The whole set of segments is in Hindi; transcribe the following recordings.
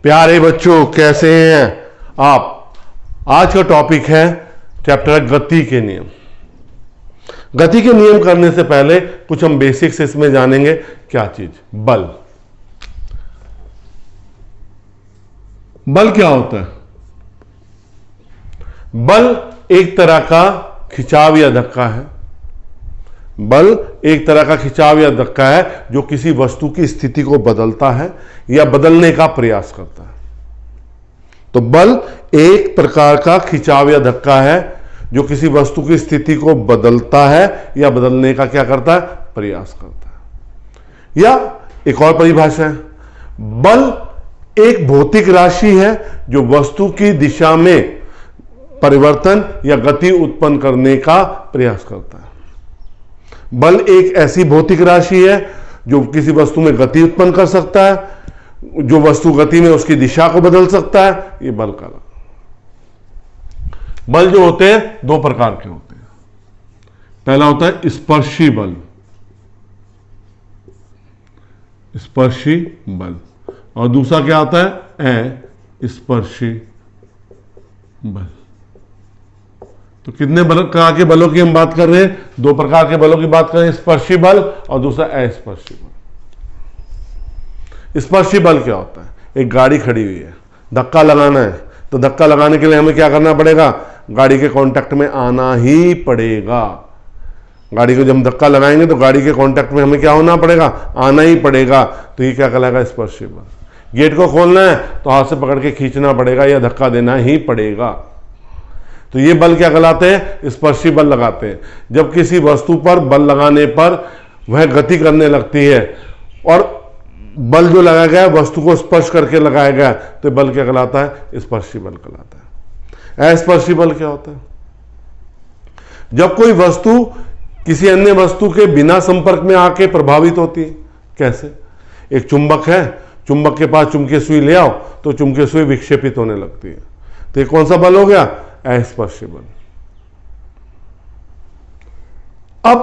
प्यारे बच्चों, कैसे हैं आप। आज का टॉपिक है चैप्टर गति के नियम। गति के नियम करने से पहले कुछ हम बेसिक्स इसमें जानेंगे। क्या चीज? बल। बल क्या होता है? बल एक तरह का खिंचाव या धक्का है। बल एक तरह का खिंचाव या धक्का है जो किसी वस्तु की स्थिति को बदलता है या बदलने का प्रयास करता है। तो बल एक प्रकार का खिंचाव या धक्का है जो किसी वस्तु की स्थिति को बदलता है या बदलने का क्या करता है? प्रयास करता है। या एक और परिभाषा है, बल एक भौतिक राशि है जो वस्तु की दिशा में परिवर्तन या गति उत्पन्न करने का प्रयास करता है। बल एक ऐसी भौतिक राशि है जो किसी वस्तु में गति उत्पन्न कर सकता है, जो वस्तु गति में उसकी दिशा को बदल सकता है। ये बल का बल जो होते हैं दो प्रकार के होते हैं। पहला होता है स्पर्शी बल। स्पर्शी बल। और दूसरा क्या होता है? अस्पर्शी बल। तो कितने प्रकार के बलों की हम बात कर रहे हैं? दो प्रकार के बलों की बात कर रहे हैं, स्पर्शी बल और दूसरा अस्पर्शी बल। स्पर्शी बल क्या होता है? एक गाड़ी खड़ी हुई है, धक्का लगाना है, तो धक्का लगाने के लिए हमें क्या करना पड़ेगा? गाड़ी के कांटेक्ट में आना ही पड़ेगा। गाड़ी को जब हम धक्का लगाएंगे तो गाड़ी के कांटेक्ट में हमें क्या होना पड़ेगा? आना ही पड़ेगा। तो ये क्या कहलाएगा? स्पर्शी बल। गेट को खोलना है तो हाथ से पकड़ के खींचना पड़ेगा या धक्का देना ही पड़ेगा। तो ये बल क्या कहलाते हैं? स्पर्शी बल लगाते हैं। जब किसी वस्तु पर बल लगाने पर वह गति करने लगती है और बल जो लगाया गया वस्तु को स्पर्श करके लगाया गया, तो बल क्या कहलाता है? स्पर्शी बल कहलाता है। अस्पर्शी बल क्या होता है? जब कोई वस्तु किसी अन्य वस्तु के बिना संपर्क में आके प्रभावित होती है। कैसे? एक चुंबक है, चुंबक के पास चुंबकीय सुई ले आओ तो चुंबकीय सुई विक्षेपित होने लगती है। तो ये कौन सा बल हो गया? अस्पर्शी बल। अब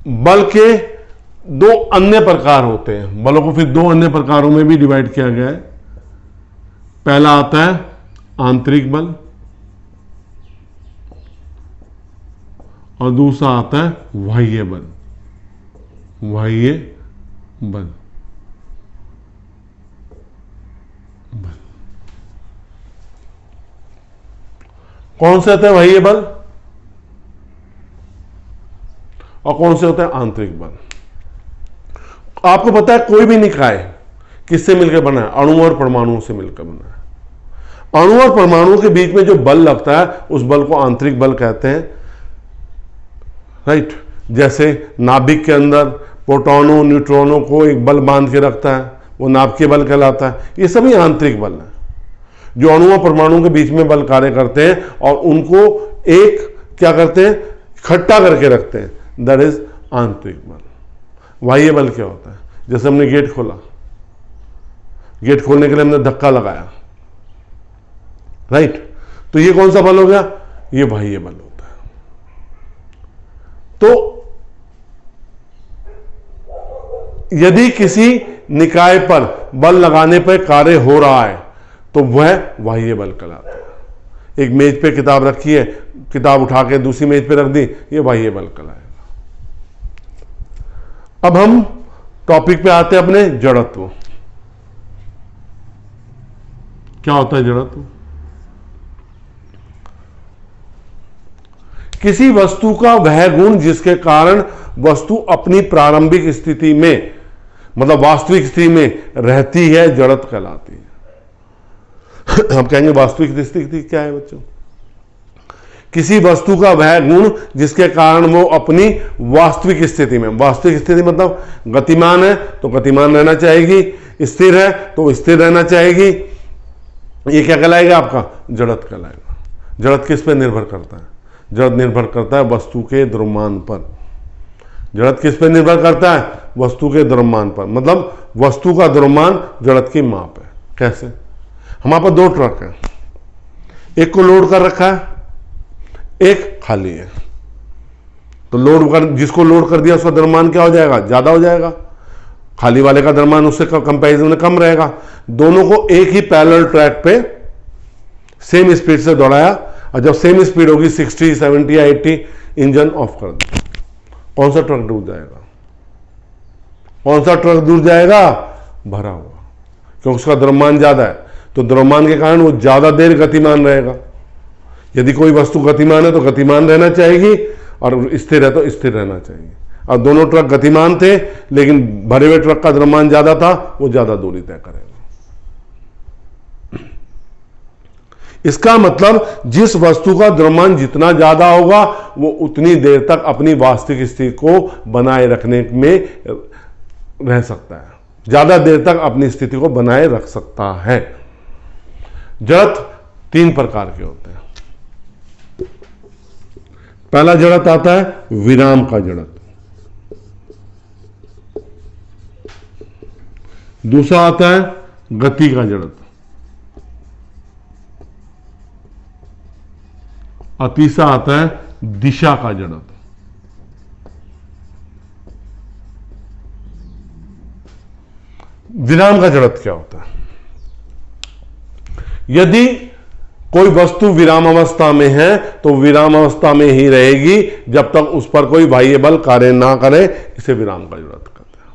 बल के दो अन्य प्रकार होते हैं। बलों को फिर दो अन्य प्रकारों में भी डिवाइड किया गया है। पहला आता है आंतरिक बल और दूसरा आता है बाह्य बल। बाह्य बल। कौन से होते हैं बाह्य बल और कौन से होते हैं आंतरिक बल? आपको पता है कोई भी निकाय किससे मिलकर बना है? अणु और परमाणुओं से मिलकर बना है। अणु और परमाणुओं के बीच में जो बल लगता है उस बल को आंतरिक बल कहते हैं। राइट? जैसे नाभिक के अंदर प्रोटॉनों न्यूट्रॉनों को एक बल बांध के रखता है, वो नाभिकीय बल कहलाता है। ये सभी आंतरिक बल है जो अणु और परमाणु के बीच में बल कार्य करते हैं और उनको एक क्या करते हैं? इकट्ठा करके रखते हैं। दैट इज आंतरिक बल। बाह्य बल क्या होता है? जैसे हमने गेट खोला, गेट खोलने के लिए हमने धक्का लगाया। राइट? तो ये कौन सा बल हो गया? ये बाह्य बल होता है। तो यदि किसी निकाय पर बल लगाने पर कार्य हो रहा है तो वह बाह्य बल कहलाता है। एक मेज पे किताब रखी है, किताब उठा के दूसरी मेज पे रख दी, ये बाह्य बल कहलाएगा। अब हम टॉपिक पे आते हैं अपने जड़त्व। क्या होता है जड़त्व? किसी वस्तु का वह गुण जिसके कारण वस्तु अपनी प्रारंभिक स्थिति में, मतलब वास्तविक स्थिति में रहती है, जड़त्व कहलाती है। हम कहेंगे वास्तविक स्थिति क्या है बच्चों? किसी वस्तु का वह गुण जिसके कारण वो अपनी वास्तविक स्थिति में, वास्तविक स्थिति मतलब गतिमान है तो गतिमान रहना चाहेगी, स्थिर है तो स्थिर रहना चाहेगी। ये क्या कहलाएगा? आपका जड़त्व कहलाएगा। जड़त्व किस पर निर्भर करता है? जड़त्व निर्भर करता है वस्तु के द्रव्यमान पर। जड़त्व किस पर निर्भर करता है? वस्तु के द्रव्यमान पर। मतलब वस्तु का द्रव्यमान जड़त्व की माप है। कैसे? हमारे पास दो ट्रक है, एक को लोड कर रखा है, एक खाली है। तो जिसको लोड कर दिया उसका द्रव्यमान क्या हो जाएगा, ज्यादा हो जाएगा, खाली वाले का द्रव्यमान उससे कंपैरिजन में कम रहेगा। दोनों को एक ही पैरेलल ट्रैक पे सेम स्पीड से दौड़ाया, और जब सेम स्पीड होगी 60, 70 या 80, इंजन ऑफ कर दिया। कौन सा ट्रक दूर जाएगा, कौन सा ट्रक दूर जाएगा, भरा हुआ, क्योंकि उसका द्रव्यमान ज्यादा है। तो द्रव्यमान के कारण वो ज्यादा देर गतिमान रहेगा। यदि कोई वस्तु गतिमान है तो गतिमान रहना चाहिए, और स्थिर है तो स्थिर रहना चाहिए। और दोनों ट्रक गतिमान थे, लेकिन भरे हुए ट्रक का द्रव्यमान ज्यादा था, वो ज्यादा दूरी तय करेगा। इसका मतलब जिस वस्तु का द्रव्यमान जितना ज्यादा होगा वो उतनी देर तक अपनी वास्तविक स्थिति को बनाए रखने में रह सकता है, ज्यादा देर तक अपनी स्थिति को बनाए रख सकता है। जड़त्व 3 प्रकार के होते हैं। पहला जड़त्व आता है विराम का जड़त्व, दूसरा आता है गति का जड़त्व, और तीसरा आता है दिशा का जड़त्व। विराम का जड़त्व क्या होता है? यदि कोई वस्तु विराम अवस्था में है तो विराम अवस्था में ही रहेगी जब तक उस पर कोई बाह्य बल कार्य ना करे, इसे विराम का जड़त्व कहते हैं।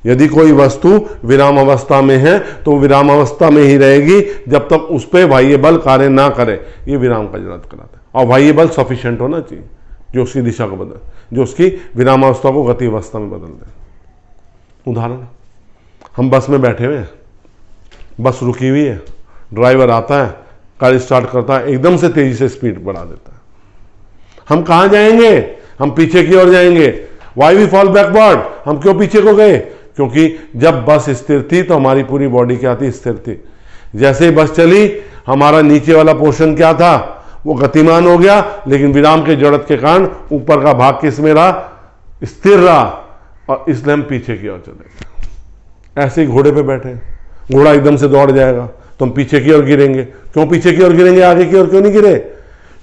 यदि कोई वस्तु विराम अवस्था में है तो विराम अवस्था में ही रहेगी जब तक उस पर बाह्य बल कार्य ना करे, ये विराम का जड़त्व कहलाता है। और बाह्य बल सफिशिएंट होना चाहिए जो उसकी दिशा को बदल, जो उसकी विराम अवस्था को गति अवस्था में बदल दे। उदाहरण, हम बस में बैठे हुए हैं, बस रुकी हुई है, ड्राइवर आता है, कार स्टार्ट करता है, एकदम से तेजी से स्पीड बढ़ा देता है। हम कहां जाएंगे? हम पीछे की ओर जाएंगे। Why we fall backward? हम क्यों पीछे को गए? क्योंकि जब बस स्थिर थी तो हमारी पूरी बॉडी क्या थी? स्थिर थी। जैसे ही बस चली, हमारा नीचे वाला पोर्शन क्या था? वो गतिमान हो गया, लेकिन विराम के जड़त्व के कारण ऊपर का भाग किस में रहा? स्थिर रहा, और इसलिए हम पीछे की ओर चले गए। ऐसे ही घोड़े पे बैठे, घोड़ा एकदम से दौड़ जाएगा तो हम पीछे की ओर गिरेंगे। क्यों पीछे की ओर गिरेंगे, आगे की ओर क्यों नहीं गिरे?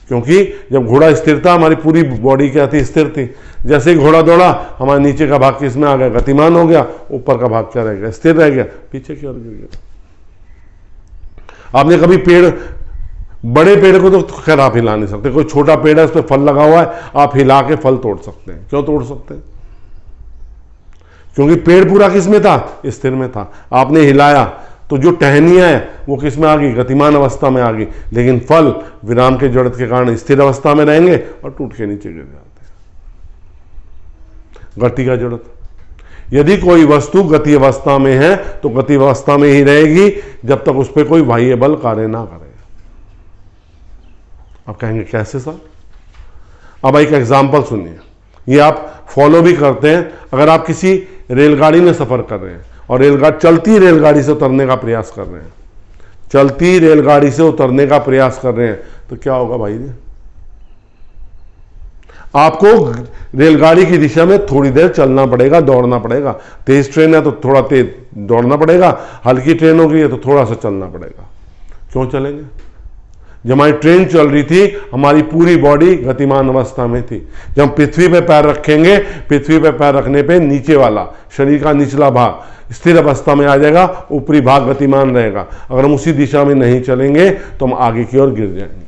क्योंकि जब घोड़ा स्थिर था, हमारी पूरी बॉडी क्या थी? स्थिर थी। जैसे ही घोड़ा दौड़ा, हमारे नीचे का भाग किस में आ गया? गतिमान हो गया, ऊपर का भाग क्या रह गया? स्थिर रह गया, पीछे की ओर गिर गया। आपने कभी बड़े पेड़ को तो खैर आप हिला नहीं सकते, कोई छोटा पेड़ है उस पर फल लगा हुआ है, आप हिला के फल तोड़ सकते हैं। क्यों तोड़ सकते हैं? क्योंकि पेड़ पूरा किस में था? स्थिर में था। आपने हिलाया तो जो टहनियां है वो किस में आ गई? गतिमान अवस्था में आ गई। लेकिन फल विराम के जड़त्व के कारण स्थिर अवस्था में रहेंगे और टूट के नीचे गिर जाते हैं। गति का जड़त्व, यदि कोई वस्तु गति अवस्था में है तो गति अवस्था में ही रहेगी जब तक उस पर कोई बाह्य बल कार्य ना करे। आप कहेंगे कैसे सर? अब एक एग्जाम्पल सुनिए, ये आप फॉलो भी करते हैं। अगर आप किसी रेलगाड़ी में सफर कर रहे हैं और चलती रेलगाड़ी से उतरने का प्रयास कर रहे हैं, चलती रेलगाड़ी से उतरने का प्रयास कर रहे हैं, तो क्या होगा भाई जी? आपको रेलगाड़ी की दिशा में थोड़ी देर चलना पड़ेगा, दौड़ना पड़ेगा। तेज ट्रेन है तो थोड़ा तेज दौड़ना पड़ेगा, हल्की ट्रेन हो गई है तो थोड़ा सा चलना पड़ेगा। क्यों चलेंगे? जब हमारी ट्रेन चल रही थी, हमारी पूरी बॉडी गतिमान अवस्था में थी। जब हम पृथ्वी पे पैर रखेंगे, पृथ्वी पे पैर रखने पे नीचे वाला शरीर का निचला भाग स्थिर अवस्था में आ जाएगा, ऊपरी भाग गतिमान रहेगा। अगर हम उसी दिशा में नहीं चलेंगे तो हम आगे की ओर गिर जाएंगे।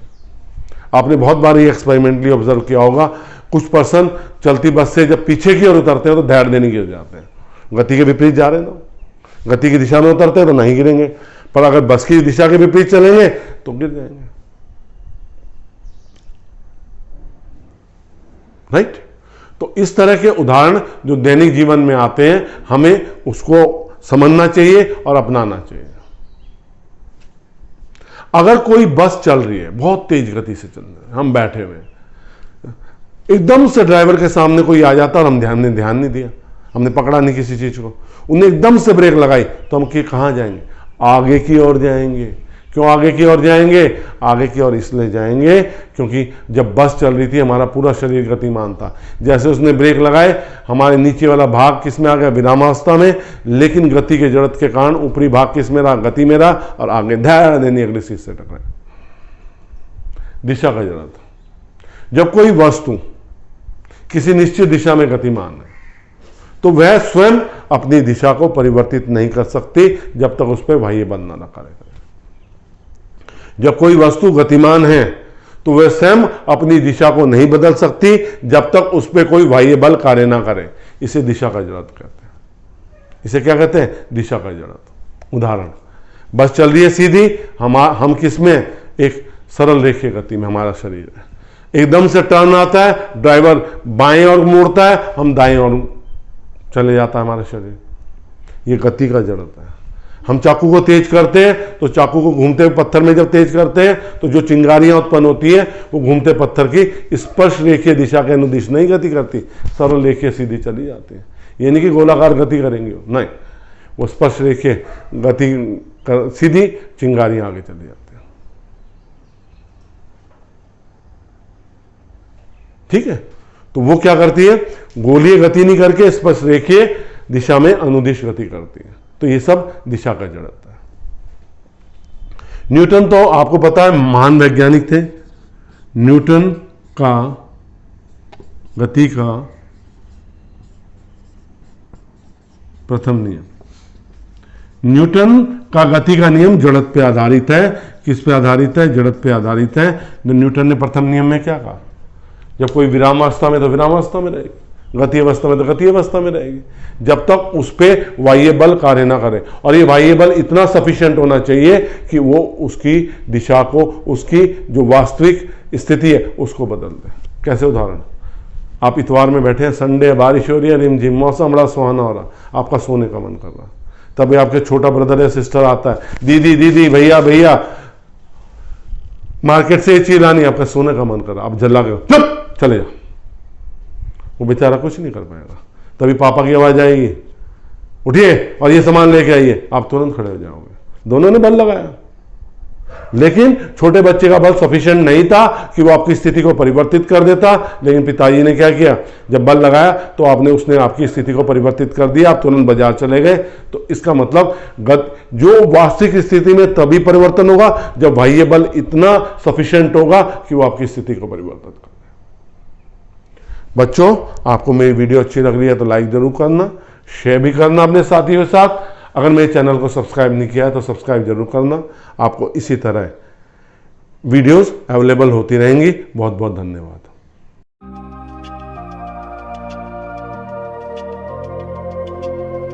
आपने बहुत बार ये एक्सपेरिमेंटली ऑब्जर्व किया होगा, कुछ पर्सन चलती बस से जब पीछे की ओर उतरते हैं तो धैर्य देने गिर जाते हैं। गति के विपरीत जा रहे हैं तो, गति की दिशा में उतरते हैं तो नहीं गिरेंगे, पर अगर बस की दिशा के विपरीत चलेंगे तो गिर जाएंगे। राइट? तो इस तरह के उदाहरण जो दैनिक जीवन में आते हैं, हमें उसको समझना चाहिए और अपनाना चाहिए। अगर कोई बस चल रही है, बहुत तेज गति से चल रही है, हम बैठे हुए, एकदम से ड्राइवर के सामने कोई आ जाता और हम ध्यान नहीं दिया, हमने पकड़ा नहीं किसी चीज को, उन्हें एकदम से ब्रेक लगाई, तो हम कहां जाएंगे? आगे की ओर जाएंगे। क्यों आगे की ओर जाएंगे? आगे की ओर इसलिए जाएंगे क्योंकि जब बस चल रही थी हमारा पूरा शरीर गतिमान था। जैसे उसने ब्रेक लगाए, हमारे नीचे वाला भाग किस में आ गया? विरामावस्था में। लेकिन गति के जड़त्व के कारण ऊपरी भाग किस में रहा? गति में रहा, और आगे धैर्य देने अगली चीज से टकराए। दिशा का जड़त्व, जब कोई वस्तु किसी निश्चित दिशा में गतिमान है, तो वह स्वयं अपनी दिशा को परिवर्तित नहीं कर सकती जब तक उस पर बाह्य बल न कार्य करे। जब कोई वस्तु गतिमान है तो वह स्वयं अपनी दिशा को नहीं बदल सकती जब तक उस पर कोई बाह्य बल कार्य ना करे। इसे दिशा का जड़त्व कहते हैं। इसे क्या कहते हैं? दिशा का जड़त्व। उदाहरण, बस चल रही है सीधी, हम किस में? एक सरल रेखीय गति में हमारा शरीर है। एकदम से टर्न आता है, ड्राइवर बाएं ओर मोड़ता है, हम दाएं ओर चले जाता है हमारा शरीर। ये गति का जड़त्व है। हम चाकू को तेज करते हैं तो चाकू को घूमते हुए पत्थर में जब तेज करते हैं तो जो चिंगारियां उत्पन्न होती है वो घूमते पत्थर की स्पर्श रेखीय दिशा के अनुदिश नहीं गति करती, सरल रेखीय सीधी चली जाती है। ये नहीं कि गोलाकार गति करेंगे, नहीं, वो स्पर्श रेखीय गति सीधी, चिंगारियां आगे चली जाती है। ठीक है, तो वो क्या करती है? गोलीय गति नहीं करके स्पर्श रेखीय दिशा में अनुदिश गति करती है। तो ये सब दिशा का जड़त्व है। न्यूटन तो आपको पता है महान वैज्ञानिक थे। न्यूटन का गति का प्रथम नियम, न्यूटन का गति का नियम जड़त्व पे आधारित है। किस पे आधारित है? जड़त्व पे आधारित है। तो न्यूटन ने प्रथम नियम में क्या कहा? जब कोई विरामावस्था में तो विरामावस्था में रहेगी, गति अवस्था में तो गति अवस्था में रहेगी, जब तक उस पर बाह्य बल कार्य ना करे। और ये बाह्य बल इतना सफिशिएंट होना चाहिए कि वो उसकी दिशा को, उसकी जो वास्तविक स्थिति है उसको बदल दे। कैसे? उदाहरण, आप इतवार में बैठे हैं, संडे, बारिश हो रही है, रिमझिम मौसम बड़ा सुहाना हो रहा, आपका सोने का मन कर रहा, तभी आपके छोटा ब्रदर या सिस्टर आता है, दीदी दीदी, भैया भैया, मार्केट से ये चीज लानी, आपका सोने का मन कर रहा, आप जल्ला के चुप चले जाओ। वो बेचारा कुछ नहीं कर पाएगा। तभी पापा की आवाज आएगी, उठिए और ये सामान लेके आइए, आप तुरंत खड़े हो जाओगे। दोनों ने बल लगाया, लेकिन छोटे बच्चे का बल सफिशिएंट नहीं था कि वो आपकी स्थिति को परिवर्तित कर देता। लेकिन पिताजी ने क्या किया? जब बल लगाया तो उसने आपकी स्थिति को परिवर्तित कर दिया, आप तुरंत बाजार चले गए। तो इसका मतलब जो वास्तविक स्थिति में तभी परिवर्तन होगा जब बाह्य बल इतना सफिशिएंट होगा कि वो आपकी स्थिति को परिवर्तित कर दे। बच्चों, आपको मेरी वीडियो अच्छी लग रही है तो लाइक जरूर करना, शेयर भी करना अपने साथियों के साथ। अगर मेरे चैनल को सब्सक्राइब नहीं किया है तो सब्सक्राइब जरूर करना। आपको इसी तरह वीडियोस अवेलेबल होती रहेंगी। बहुत बहुत धन्यवाद।